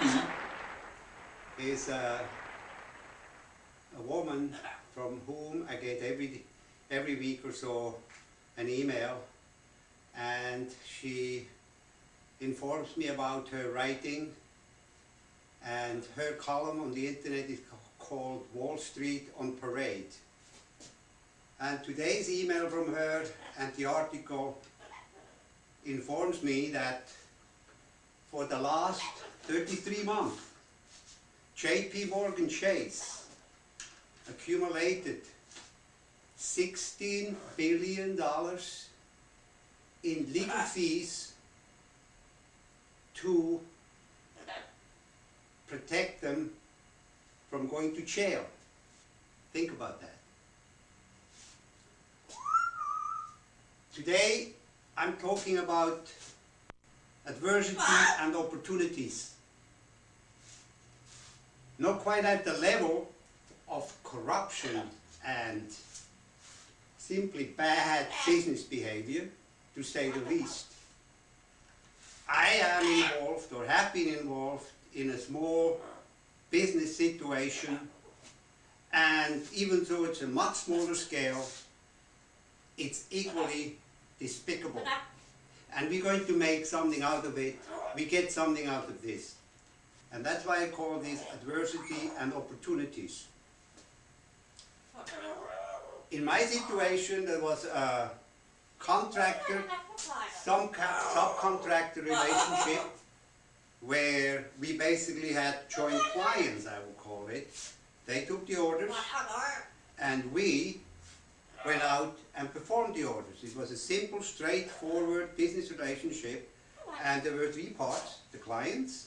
JP is a woman from whom I get every week or so an email, and she informs me about her writing, and her column on the internet is called Wall Street on Parade. And today's email from her and the article informs me that for the last 33 months, JP Morgan Chase accumulated $16 billion in legal fees to protect them from going to jail. Think about that. Today I'm talking about adversity and opportunities. Not quite at the level of corruption and simply bad business behavior, to say the least. I am involved, or have been involved, in a small business situation, and even though it's a much smaller scale, it's equally despicable. And we're going to make something out of it. We get something out of this. And that's why I call this adversity and opportunities. In my situation, there was a contractor, subcontractor relationship, where we basically had joint clients, I would call it. They took the orders, and we went out and performed the orders. It was a simple, straightforward business relationship, and there were three parts: the clients,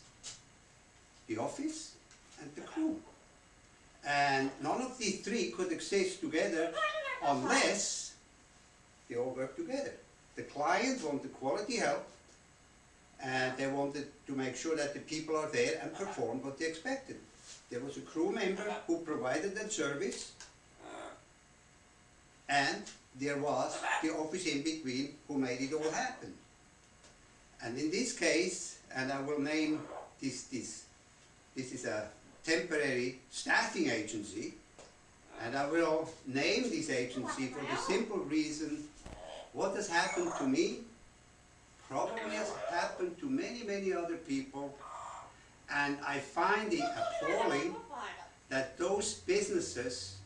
the office, and the crew. And none of these three could exist together unless they all worked together. The clients wanted quality help, and they wanted to make sure that the people are there and perform what they expected. There was a crew member who provided that service, and there was the office in between who made it all happen. And in this case, and I will name this is a temporary staffing agency, and I will name this agency for the simple reason: what has happened to me probably has happened to many other people, and I find it appalling that those businesses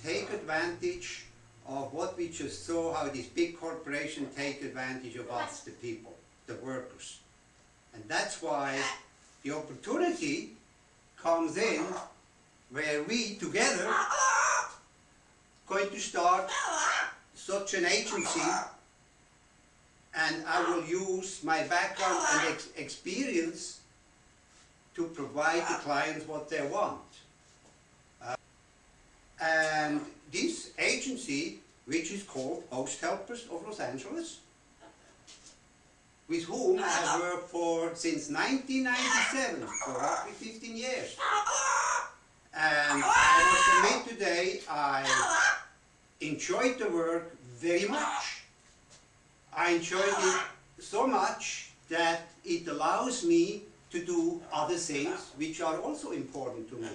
take advantage of what we just saw, how these big corporations take advantage of us, the people, the workers. And that's why the opportunity comes in, where we together going to start such an agency, and I will use my background and experience to provide the clients what they want. And this agency, which is called Helpers of Los Angeles, with whom I have worked for since 1997, for roughly 15 years. And I must admit today, I enjoyed the work very much. I enjoyed it so much that it allows me to do other things which are also important to me.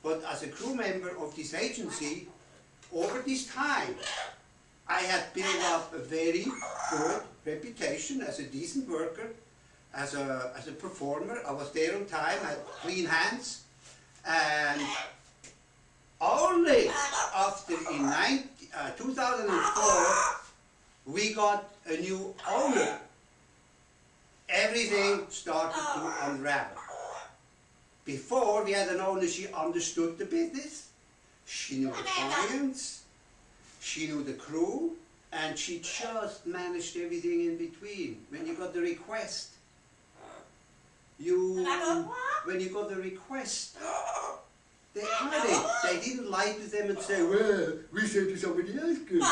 But as a crew member of this agency, over this time, I had built up a very good reputation as a decent worker, as a performer. I was there on time, I had clean hands, and only after in 2004 we got a new owner, everything started to unravel. Before we had an owner, she understood the business, she knew the clients, she knew the crew, and she just managed everything in between. When you got the request, they had it. They didn't lie to them and say, well, we said to somebody else good,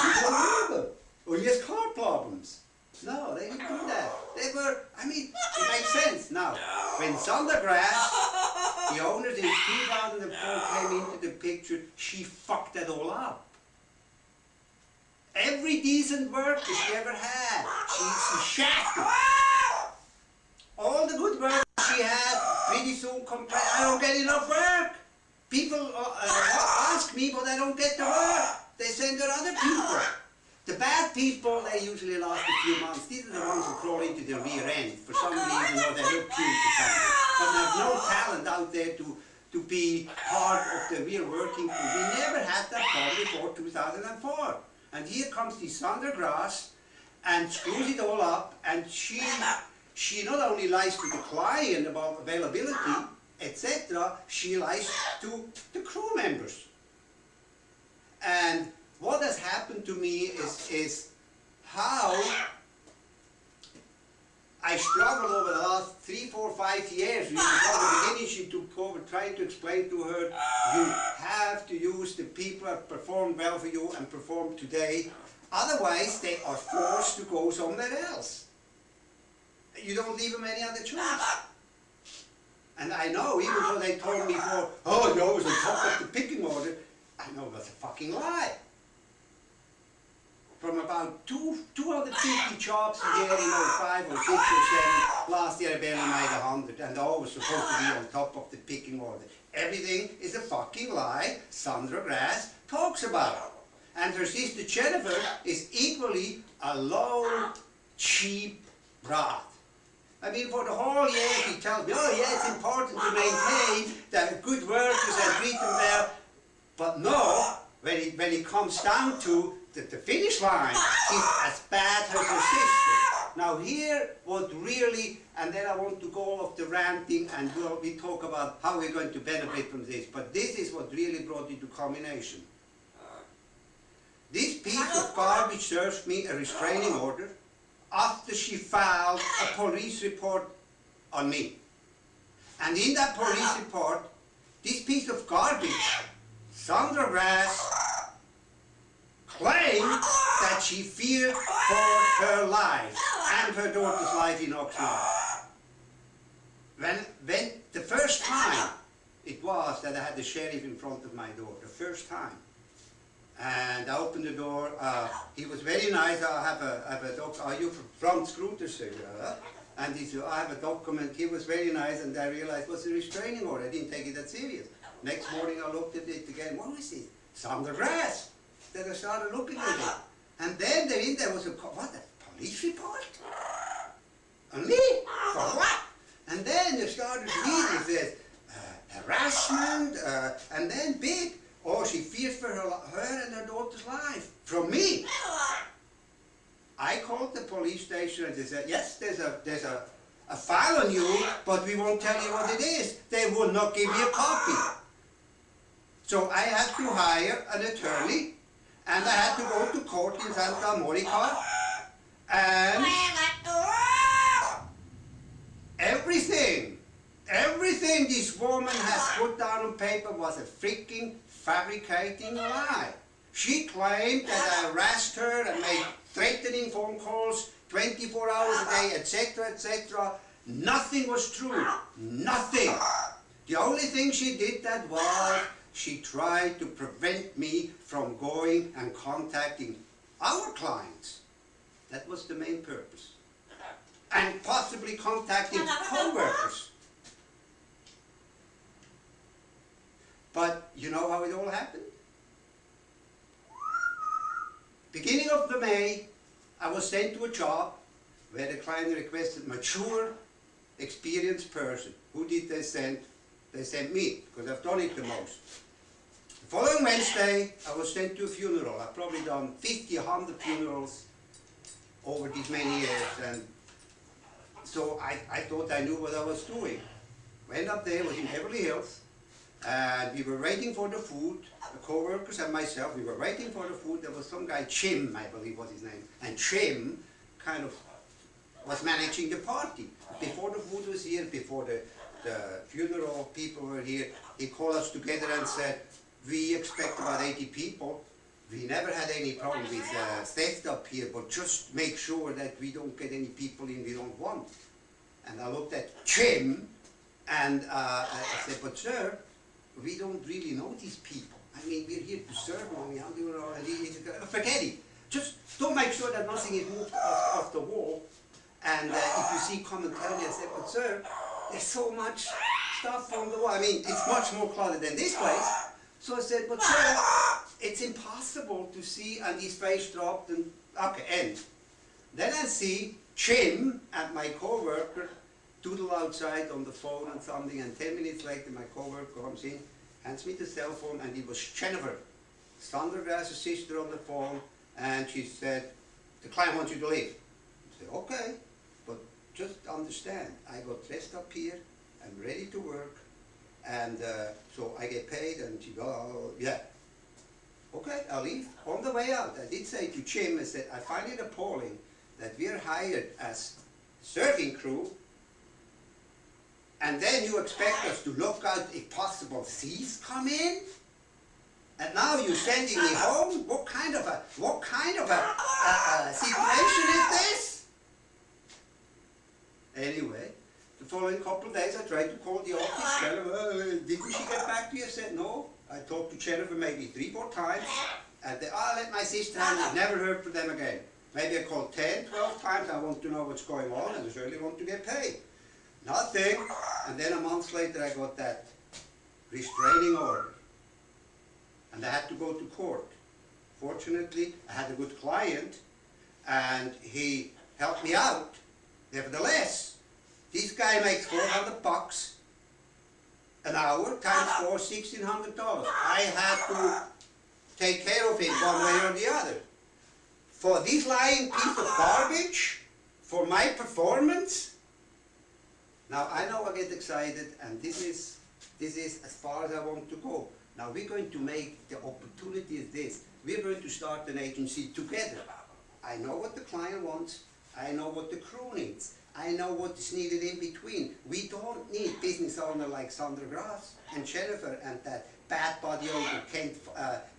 or he has car problems. No, they didn't do that. They were, I mean, it makes sense. Now, when Sundergrass, the owners in 2004 came into the picture, she fucked that all up. Every decent worker she ever had, she shafted. All the good workers she had I don't get enough work. People ask me, but I don't get the work. They send their other people. The bad people, they usually last a few months. These are the ones who crawl into the rear end for some reason, or they look cute or something. But they have no talent out there to be part of the real working pool. We never had that problem before 2004. And here comes this Sandra Grass and screws it all up, and she not only lies to the client about availability, etc., she lies to the crew members. And what has happened to me is how I struggled over the last 3, 4, 5 years. Really, from the beginning she took over trying to explain to her, you have to use the people that performed well for you and perform today. Otherwise they are forced to go somewhere else. You don't leave them any other choice. And I know, even though they told me before, oh, you're always on top of the picking order, I know that's a fucking lie. From about 250 jobs a year, 5 or 6 or 7, last year I barely made 100, and they're always supposed to be on top of the picking order. Everything is a fucking lie Sandra Grass talks about. And her sister Jennifer is equally a low, cheap brat. I mean, for the whole year she tells me, oh yeah, it's important to maintain the good workers and treat them well. But no, when it comes down to the finish line, she's as bad as her sister. Now here, what really, and then I want to go off the ranting and we talk about how we're going to benefit from this, but this is what really brought it to culmination. This piece of garbage serves me a restraining order after she filed a police report on me. And in that police report, this piece of garbage, Sandra Grass, claimed that she feared for her life and her daughter's life in Oxnard. When the first time it was that I had the sheriff in front of my door, the first time. And I opened the door, he was very nice, I have a document, are you from Scrooter, sir? And he said, I have a document, he was very nice, and I realized it was a restraining order, I didn't take it that serious. Next morning I looked at it again, what was it? Sandra Grass. Then I started looking at it. And then there was a police report? On me? For what? And then they started reading, it says, harassment, and then big. Oh, she fears for her and her daughter's life. From me. I called the police station and they said, yes, there's a file on you, but we won't tell you what it is. They will not give me a copy. So I had to hire an attorney, and I had to go to court in Santa Monica, and everything this woman has put down on paper was a freaking fabricating lie. She claimed that I harassed her and made threatening phone calls 24 hours a day, etc., etc. Nothing was true. Nothing. The only thing she did that was she tried to prevent me from going and contacting our clients. That was the main purpose. And possibly contacting co-workers. But you know how it all happened? Beginning of the May, I was sent to a job where the client requested mature, experienced person. Who did they send? They sent me, because I've done it the most. The following Wednesday, I was sent to a funeral. I've probably done 50, 100 funerals over these many years, and so I thought I knew what I was doing. Went up there, it was in Beverly Hills, and we were waiting for the food, the co-workers and myself, we were waiting for the food. There was some guy, Jim, I believe was his name, and Jim kind of was managing the party. Before the food was here, before the funeral people were here, he called us together and said, we expect about 80 people. We never had any problem with theft up here, but just make sure that we don't get any people in we don't want. And I looked at Jim, and I said, but sir, we don't really know these people. I mean, we're here to serve them. And he said, forget it. Just don't make sure that nothing is moved off the wall. And if you see, come and tell me. I said, but sir, there's so much stuff on the wall. I mean, it's much more cluttered than this place. So I said, but sir, it's impossible to see, and his face dropped, and okay, end. Then I see Jim and my co-worker doodle outside on the phone and something, and 10 minutes later my co-worker comes in, hands me the cell phone, and it was Jennifer, Sandra Grass's sister, on the phone, and she said, the client wants you to leave. I said, okay, but just understand, I got dressed up here, I'm ready to work, and so I get paid, and she goes, oh, yeah. Okay, I'll leave. On the way out, I did say to Jim, I said, I find it appalling that we're hired as serving crew, and then you expect us to look out if possible thieves come in? And now you're sending me home? What kind of a situation is this? Anyway, the following couple of days I tried to call the office, tell her, didn't she get back to you? I said, no. I talked to Jennifer maybe 3-4 times, and they, I let my sister handle it, never heard from them again. Maybe I called 10, 12 times, I want to know what's going on, and I certainly want to get paid. Nothing, and then a month later I got that restraining order, and I had to go to court. Fortunately, I had a good client, and he helped me out. Nevertheless, this guy makes $400 an hour, times 4, $1,600. I had to take care of it one way or the other. For this lying piece of garbage, for my performance. Now I know I get excited, and this is as far as I want to go. Now we're going to make the opportunity is this. We're going to start an agency together. I know what the client wants. I know what the crew needs. I know what is needed in between. We don't need business owner like Sandra Grass and Jennifer and that bad body owner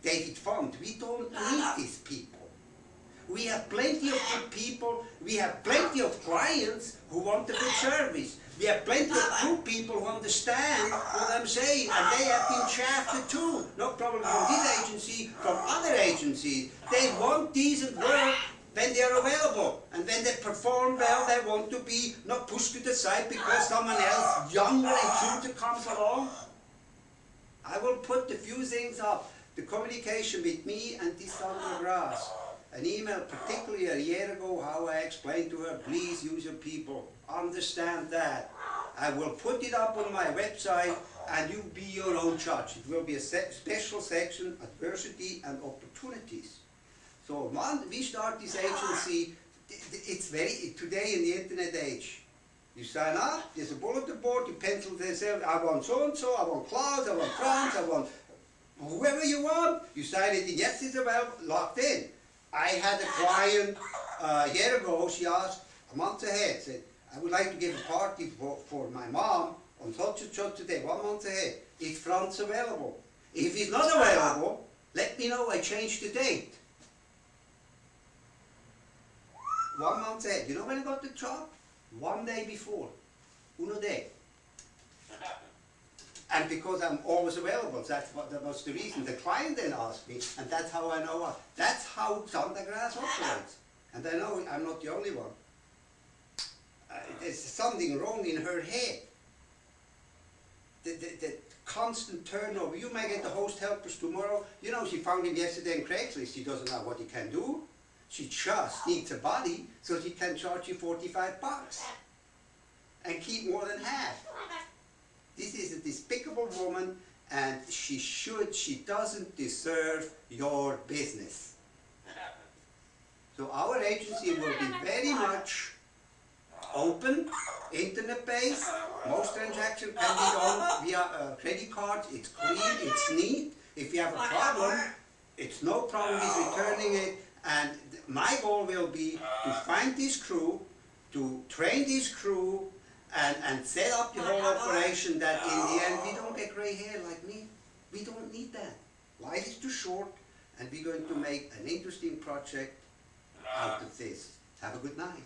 David Font. We don't need these people. We have plenty of good people. We have plenty of clients who want a good service. We have plenty of good people who understand what I'm saying, and they have been shafted too. No problem from this agency, from other agencies. They want decent work when they are available, and when they perform well, they want to be not pushed to the side because someone else younger and cuter comes along. I will put a few things up. The communication with me and this Sandra Grass. An email, particularly a year ago, how I explained to her, please use your people, understand that. I will put it up on my website, and you be your own judge. It will be a special section, adversity and opportunities. So once we start this agency, it's very, today in the internet age, you sign up, there's a bulletin board, you pencil yourself, I want so-and-so, I want Klaus, I want Franz, I want whoever you want, you sign it in, yes, it's about locked in. I had a client a year ago, she asked a month ahead, said, I would like to give a party for my mom on such and such a day, 1 month ahead. Is Franz available? If he's not available, let me know, I change the date. 1 month ahead. You know when I got the job? 1 day before. Uno day. And because I'm always available, that was the reason. The client then asked me, and that's how I know. That's how Sandra Grass operates. And I know I'm not the only one. There's something wrong in her head. The constant turnover. You may get the host helpers tomorrow. You know, she found him yesterday in Craigslist. She doesn't know what he can do. She just needs a body so she can charge you $45 and keep more than half. This is a despicable woman, and she doesn't deserve your business. So our agency will be very much open, internet-based. Most transactions can be done via credit cards. It's clean, it's neat. If you have a problem, it's no problem with returning it. And my goal will be to find this crew, to train this crew, and set up the whole operation that in the end we don't get grey hair like me. We don't need that. Life is too short, and we're going to make an interesting project out of this. Have a good night.